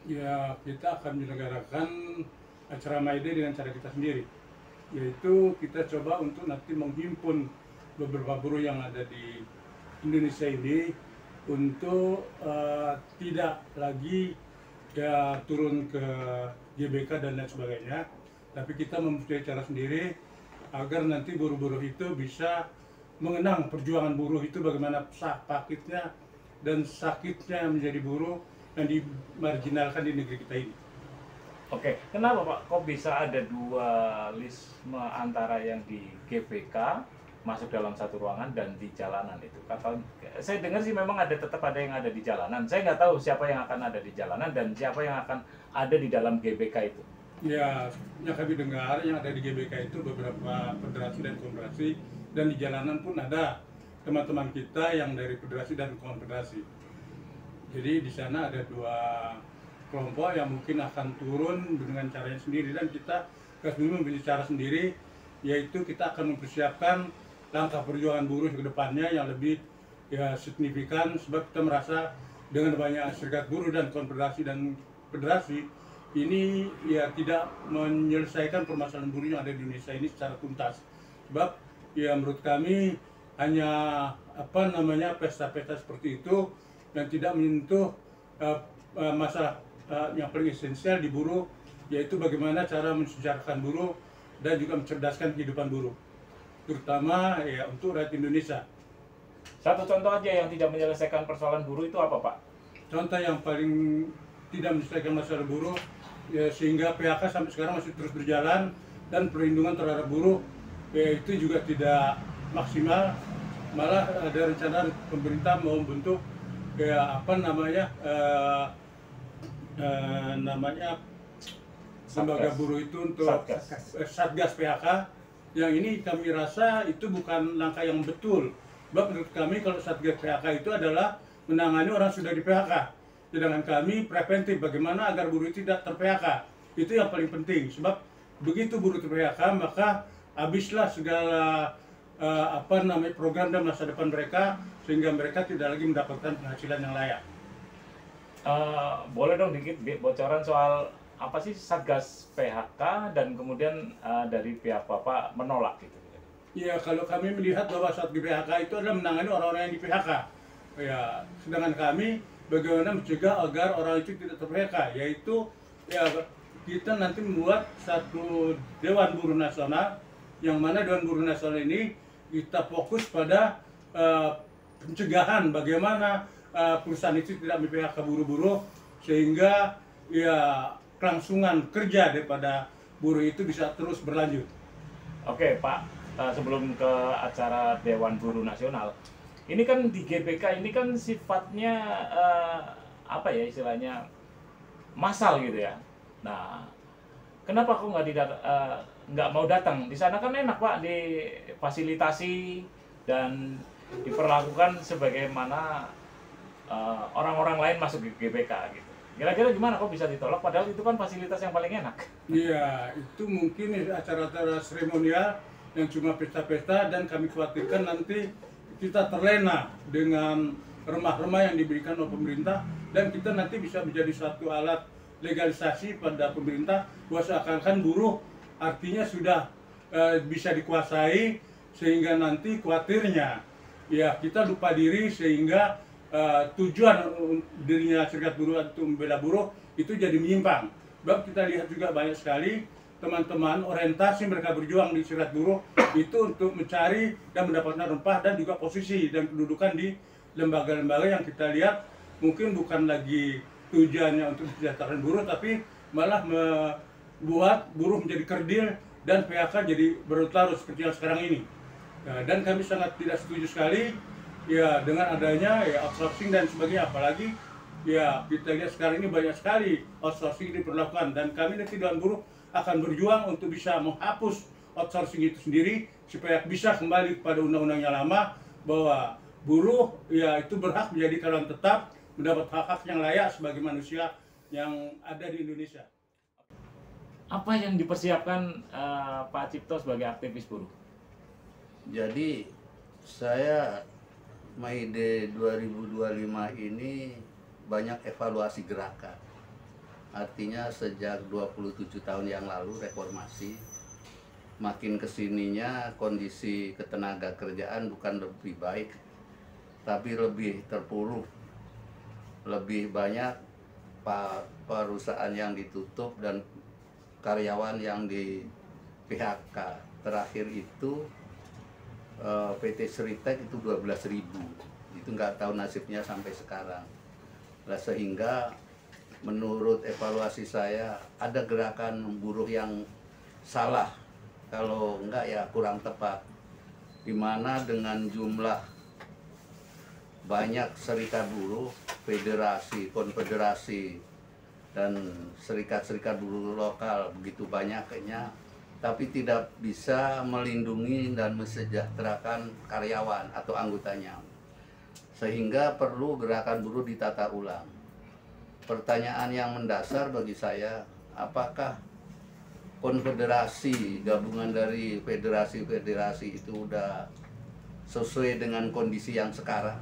Ya, kita akan menyelenggarakan acara May Day dengan cara kita sendiri, yaitu kita coba untuk nanti menghimpun beberapa buruh yang ada di Indonesia ini untuk tidak lagi ya turun ke GBK dan lain sebagainya, tapi kita mempunyai cara sendiri agar nanti buruh-buruh itu bisa mengenang perjuangan buruh itu, bagaimana pahitnya dan sakitnya menjadi buruh yang dimarginalkan di negeri kita ini. Oke, kenapa Pak? Kok bisa ada dualisme antara yang di GBK masuk dalam satu ruangan dan di jalanan itu? Kata, saya dengar sih memang tetap ada yang ada di jalanan. Saya nggak tahu siapa yang akan ada di jalanan dan siapa yang akan ada di dalam GBK itu. Ya, yang kami dengar yang ada di GBK itu beberapa federasi dan konfederasi, dan di jalanan pun ada teman-teman kita yang dari federasi dan konfederasi. Jadi di sana ada dua kelompok yang mungkin akan turun dengan caranya sendiri, dan kita dulu memiliki cara sendiri, yaitu kita akan mempersiapkan langkah perjuangan buruh ke depannya yang lebih ya signifikan, sebab kita merasa dengan banyak serikat buruh dan konfederasi dan federasi ini ya tidak menyelesaikan permasalahan buruh yang ada di Indonesia ini secara tuntas. Sebab ya menurut kami hanya pesta-pesta seperti itu yang tidak menyentuh masalah yang paling esensial di buruh, yaitu bagaimana cara mensejahterakan buruh dan juga mencerdaskan kehidupan buruh, terutama ya untuk rakyat Indonesia. Satu contoh aja yang tidak menyelesaikan persoalan buruh itu apa Pak? Contoh yang paling tidak menyelesaikan masalah buruh ya, sehingga PHK sampai sekarang masih terus berjalan, dan perlindungan terhadap buruh ya, itu juga tidak maksimal. Malah ada rencana pemerintah mau membentuk ya namanya lembaga buruh itu untuk Satgas PHK, yang ini kami rasa itu bukan langkah yang betul. Sebab menurut kami kalau Satgas PHK itu adalah menangani orang sudah di PHK, sedangkan kami preventif bagaimana agar buruh tidak ter-PHK. Itu yang paling penting, sebab begitu buruh ter-PHK maka habislah segala program dan masa depan mereka, sehingga mereka tidak lagi mendapatkan penghasilan yang layak. Boleh dong dikit bocoran soal apa sih Satgas PHK dan kemudian dari pihak Bapak menolak gitu? Ya, kalau kami melihat bahwa saat di PHK itu adalah menangani orang-orang yang di PHK. Ya, sedangkan kami bagaimana mencegah agar orang itu tidak ter-PHK, yaitu ya kita nanti membuat satu Dewan Buruh Nasional, yang mana Dewan Buruh Nasional ini kita fokus pada pencegahan bagaimana perusahaan itu tidak memphk buruh-buruh, sehingga ya kelangsungan kerja daripada buruh itu bisa terus berlanjut. Oke Pak, sebelum ke acara Dewan Buruh Nasional, ini kan di GBK ini kan sifatnya apa ya istilahnya massal gitu ya. Nah, kenapa kok nggak mau datang? Di sana kan enak Pak, difasilitasi dan diperlakukan sebagaimana orang-orang lain masuk ke GBK gitu. Kira-kira gimana kok bisa ditolak padahal itu kan fasilitas yang paling enak? Iya, itu mungkin acara-acara seremonial yang cuma pesta-pesta, dan kami khawatirkan nanti kita terlena dengan remah-remah yang diberikan oleh pemerintah, dan kita nanti bisa menjadi satu alat legalisasi pada pemerintah bahwa seakan-akan buruh artinya sudah bisa dikuasai, sehingga nanti khawatirnya ya kita lupa diri, sehingga tujuan dirinya serikat buruh untuk membela buruh itu jadi menyimpang. Sebab kita lihat juga banyak sekali teman-teman orientasi mereka berjuang di serikat buruh itu untuk mencari dan mendapatkan rempah dan juga posisi dan kedudukan di lembaga-lembaga yang kita lihat mungkin bukan lagi tujuannya untuk kesejahteraan buruh, tapi malah membuat buruh menjadi kerdil dan PHK jadi berlarut-larut seperti yang sekarang ini. Nah, dan kami sangat tidak setuju sekali ya dengan adanya ya outsourcing dan sebagainya, apalagi ya kita lihat sekarang ini banyak sekali outsourcing diperlakukan, dan kami nanti Dewan Buruh akan berjuang untuk bisa menghapus outsourcing itu sendiri supaya bisa kembali kepada undang-undang yang lama, bahwa buruh ya itu berhak menjadi karyawan tetap, mendapat hak-hak yang layak sebagai manusia yang ada di Indonesia. Apa yang dipersiapkan Pak Cipto sebagai aktivis buruh? Jadi saya May Day 2025 ini banyak evaluasi gerakan. artinya sejak 27 tahun yang lalu reformasi, makin kesininya kondisi ketenaga kerjaan bukan lebih baik, tapi lebih terpuruk. Lebih banyak perusahaan yang ditutup dan karyawan yang di PHK. Terakhir itu PT Seritek itu 12.000. Itu nggak tahu nasibnya sampai sekarang. Nah, sehingga menurut evaluasi saya ada gerakan buruh yang salah, kalau enggak ya kurang tepat, dimana dengan jumlah banyak serikat buruh, federasi, konfederasi, dan serikat-serikat buruh lokal begitu banyaknya, tapi tidak bisa melindungi dan mesejahterakan karyawan atau anggotanya, sehingga perlu gerakan buruh ditata ulang. Pertanyaan yang mendasar bagi saya, apakah konfederasi, gabungan dari federasi-federasi itu udah sesuai dengan kondisi yang sekarang?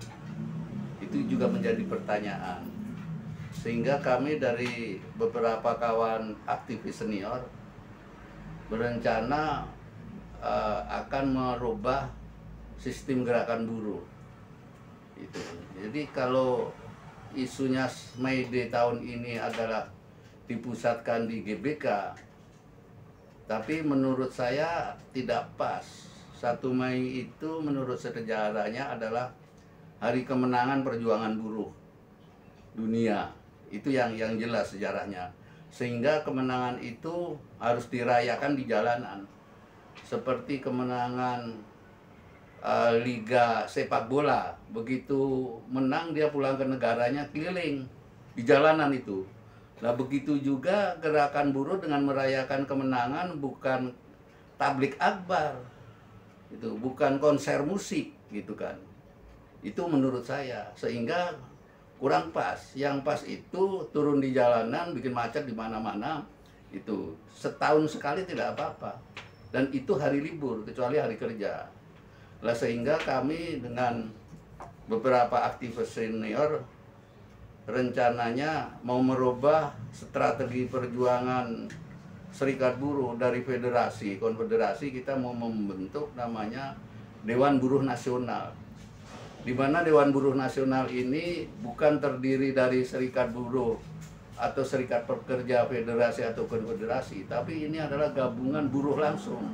Itu juga menjadi pertanyaan. Sehingga kami dari beberapa kawan aktivis senior berencana akan merubah sistem gerakan buruh. Itu. Jadi kalau isunya May Day tahun ini adalah dipusatkan di GBK, tapi menurut saya tidak pas. 1 Mei itu menurut sejarahnya adalah hari kemenangan perjuangan buruh dunia. Itu yang jelas sejarahnya. Sehingga kemenangan itu harus dirayakan di jalanan. Seperti kemenangan Liga sepak bola, begitu menang dia pulang ke negaranya keliling di jalanan itu. Nah, begitu juga gerakan buruh dengan merayakan kemenangan, bukan tablik akbar, itu bukan konser musik gitu kan. Itu menurut saya, sehingga kurang pas. Yang pas itu turun di jalanan, bikin macet di mana-mana, itu setahun sekali tidak apa-apa, dan itu hari libur kecuali hari kerja. Lah, sehingga kami dengan beberapa aktivis senior rencananya mau merubah strategi perjuangan serikat buruh dari federasi, konfederasi. Kita mau membentuk namanya Dewan Buruh Nasional, di mana Dewan Buruh Nasional ini bukan terdiri dari serikat buruh atau serikat pekerja, federasi atau konfederasi, tapi ini adalah gabungan buruh langsung.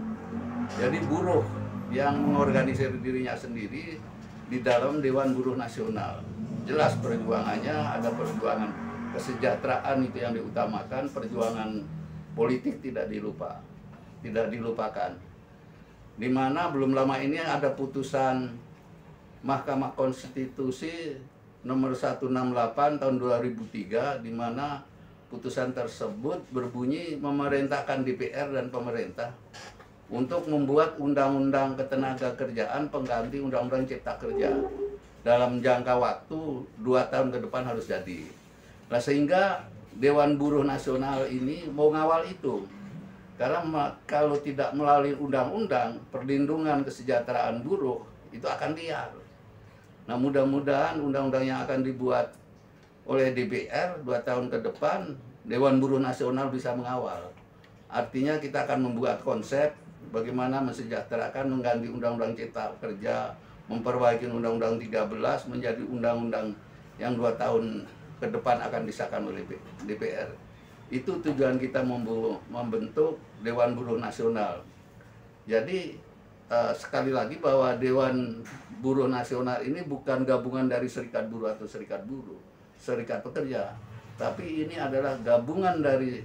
Jadi buruh yang mengorganisir dirinya sendiri di dalam Dewan Buruh Nasional. Jelas perjuangannya, ada perjuangan kesejahteraan itu yang diutamakan, perjuangan politik tidak dilupakan. Di mana belum lama ini ada putusan Mahkamah Konstitusi nomor 168 tahun 2003, di mana putusan tersebut berbunyi memerintahkan DPR dan pemerintah untuk membuat undang-undang ketenaga kerjaan pengganti undang-undang cipta kerja dalam jangka waktu 2 tahun ke depan harus jadi. Nah, sehingga Dewan Buruh Nasional ini mau ngawal itu, karena kalau tidak melalui undang-undang perlindungan kesejahteraan buruh itu akan liar. Nah, mudah-mudahan undang-undang yang akan dibuat oleh DPR 2 tahun ke depan, Dewan Buruh Nasional bisa mengawal. Artinya kita akan membuat konsep bagaimana mesejahterakan, mengganti undang-undang cipta kerja, memperbaiki undang-undang 13 menjadi undang-undang yang 2 tahun ke depan akan disahkan oleh DPR. Itu tujuan kita membentuk Dewan Buruh Nasional. Jadi sekali lagi bahwa Dewan Buruh Nasional ini bukan gabungan dari serikat buruh atau serikat buruh, serikat pekerja, tapi ini adalah gabungan dari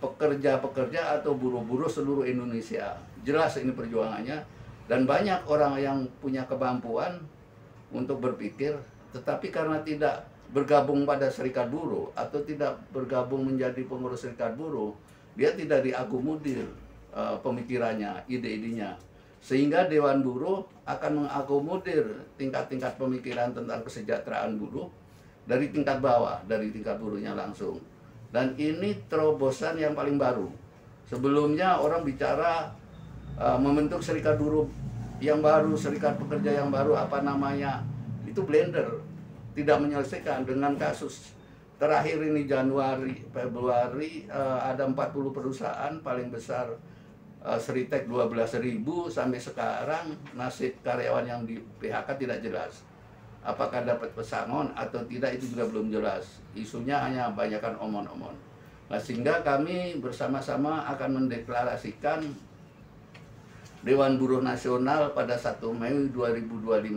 pekerja-pekerja atau buruh-buruh seluruh Indonesia. Jelas ini perjuangannya, dan banyak orang yang punya kemampuan untuk berpikir, tetapi karena tidak bergabung pada serikat buruh atau tidak bergabung menjadi pengurus serikat buruh, dia tidak diakomodir pemikirannya, ide-idenya. Sehingga Dewan Buruh akan mengakomodir tingkat-tingkat pemikiran tentang kesejahteraan buruh dari tingkat bawah, dari tingkat buruhnya langsung. Dan ini terobosan yang paling baru. Sebelumnya orang bicara membentuk serikat buruh yang baru, serikat pekerja yang baru, apa namanya, itu blender, tidak menyelesaikan. Dengan kasus terakhir ini Januari, Februari ada 40 perusahaan paling besar Seritek 12.000 sampai sekarang nasib karyawan yang di PHK tidak jelas. Apakah dapat pesangon atau tidak itu juga belum jelas. Isunya hanya banyakkan omon-omon. Nah, sehingga kami bersama-sama akan mendeklarasikan Dewan Buruh Nasional pada 1 Mei 2025.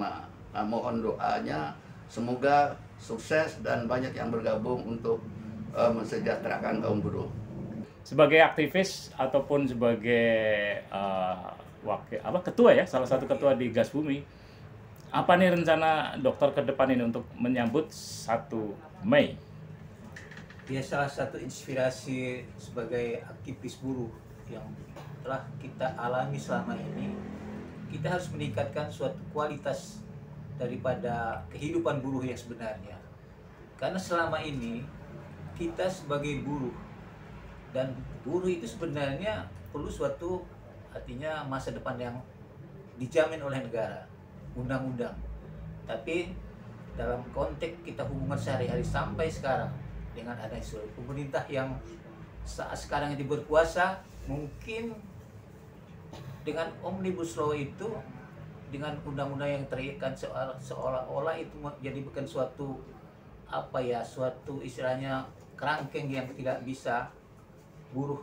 Nah, mohon doanya semoga sukses dan banyak yang bergabung untuk mensejahterakan kaum buruh. Sebagai aktivis ataupun sebagai ketua ya, salah satu ketua di Gas Bumi, apa nih rencana dokter ke depan ini untuk menyambut 1 Mei? Ya, salah satu inspirasi sebagai aktivis buruh yang telah kita alami selama ini, kita harus meningkatkan suatu kualitas daripada kehidupan buruh yang sebenarnya. Karena selama ini kita sebagai buruh, dan buruh itu sebenarnya perlu suatu, artinya masa depan yang dijamin oleh negara, undang-undang. Tapi dalam konteks kita hubungan sehari-hari sampai sekarang, dengan adanya suatu pemerintah yang saat sekarang ini berkuasa, mungkin dengan Omnibus Law itu, dengan undang-undang yang terikat seolah-olah itu jadi bukan suatu suatu istilahnya kerangkeng yang tidak bisa buruh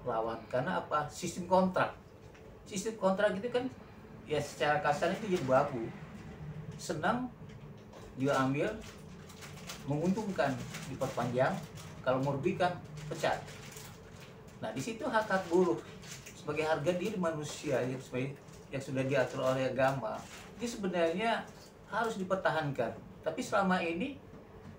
lawan. Karena apa? Sistem kontrak itu kan ya secara kasar itu jadi babu, senang juga ambil, menguntungkan diperpanjang, kalau merugikan pecat. Nah, di situ hak buruh sebagai harga diri manusia yang sudah diatur oleh agama itu sebenarnya harus dipertahankan. Tapi selama ini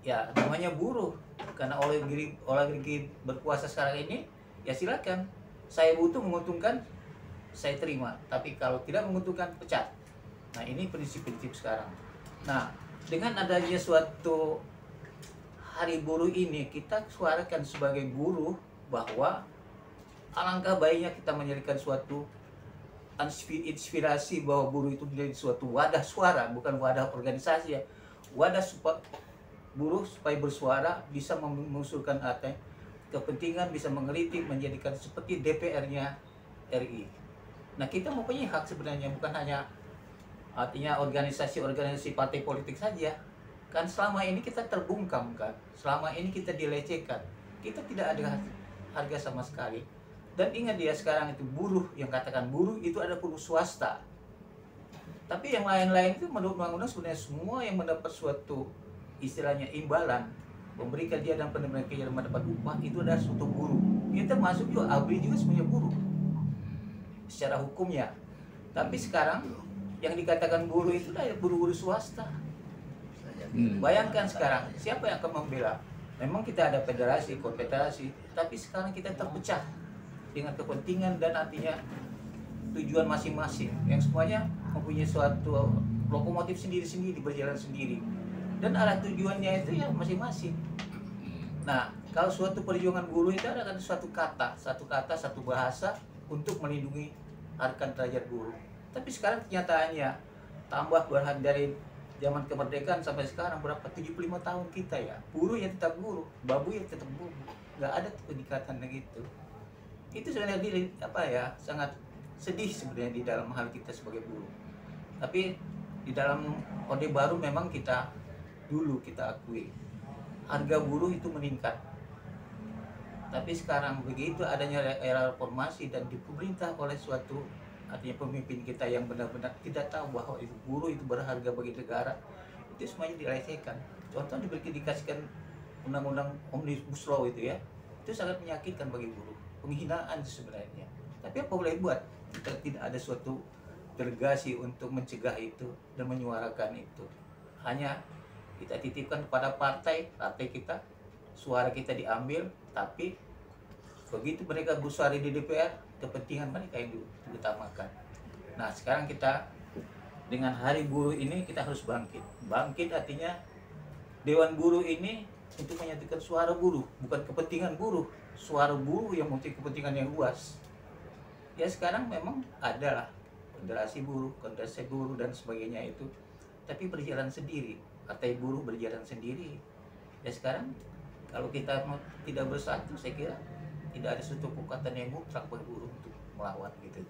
ya namanya buruh, karena oligarki berkuasa sekarang ini, ya silakan, saya butuh menguntungkan, saya terima, tapi kalau tidak menguntungkan, pecat. Nah, ini prinsip-prinsip sekarang. Nah, dengan adanya suatu hari buruh ini, kita suarakan sebagai buruh bahwa alangkah baiknya kita menjadikan suatu inspirasi bahwa buruh itu menjadi suatu wadah suara, bukan wadah organisasi ya, wadah buruh supaya bersuara, bisa mengusulkan kepentingan, bisa mengkritik, menjadikan seperti DPR-nya RI. Nah, kita mempunyai hak sebenarnya, bukan hanya artinya organisasi partai politik saja. Kan selama ini kita terbungkam kan, selama ini kita dilecehkan, kita tidak ada harga sama sekali. Dan ingat ya, sekarang itu buruh, yang katakan buruh itu ada buruh swasta. Tapi yang lain-lain itu menurut undang-undang sebenarnya semua yang mendapat suatu istilahnya imbalan, memberikan dia dan penerima kerja mendapat upah, itu adalah suatu buruh. Itu termasuk juga ABRI juga sebenarnya buruh secara hukumnya. Tapi sekarang yang dikatakan buruh itu adalah buruh-buruh swasta. Bayangkan sekarang siapa yang akan membela? Memang kita ada federasi, konfederasi, tapi sekarang kita terpecah dengan kepentingan dan artinya tujuan masing-masing, yang semuanya mempunyai suatu lokomotif sendiri-sendiri, berjalan sendiri, dan arah tujuannya itu ya masing-masing. Nah, kalau suatu perjuangan buruh itu ada suatu kata, satu bahasa untuk melindungi harkat derajat buruh. Tapi sekarang kenyataannya tambah berhak dari zaman kemerdekaan sampai sekarang berapa, 75 tahun kita ya, buruh ya tetap buruh, babu ya tetap buruh, nggak ada peningkatan gitu. Itu sebenarnya sangat sedih sebenarnya di dalam hal kita sebagai buruh. Tapi di dalam Orde Baru memang kita akui harga buruh itu meningkat. Tapi sekarang begitu adanya era reformasi dan diperintah oleh suatu artinya pemimpin kita yang benar-benar tidak tahu bahwa itu buruh itu berharga bagi negara, itu semuanya dilecehkan. Contoh dikasihkan undang-undang Omnibus Law itu ya, itu sangat menyakitkan bagi buruh, penghinaan sebenarnya. Tapi apa boleh buat, kita tidak ada suatu delegasi untuk mencegah itu dan menyuarakan itu. Hanya kita titipkan kepada partai kita, suara kita diambil, tapi begitu mereka bersuara di DPR, kepentingan mereka yang diutamakan. Nah, sekarang kita dengan hari buruh ini kita harus bangkit. Bangkit artinya Dewan Buruh ini untuk menyatukan suara buruh, bukan kepentingan buruh, suara buruh yang memiliki kepentingan yang luas. Ya sekarang memang adalah federasi buruh, konfederasi buruh dan sebagainya itu, tapi berjalan sendiri. Partai buruh berjalan sendiri. Ya sekarang Kalau kita tidak bersatu, saya kira tidak ada suatu kekuatan yang mutlak bagi buruh untuk melawan gitu.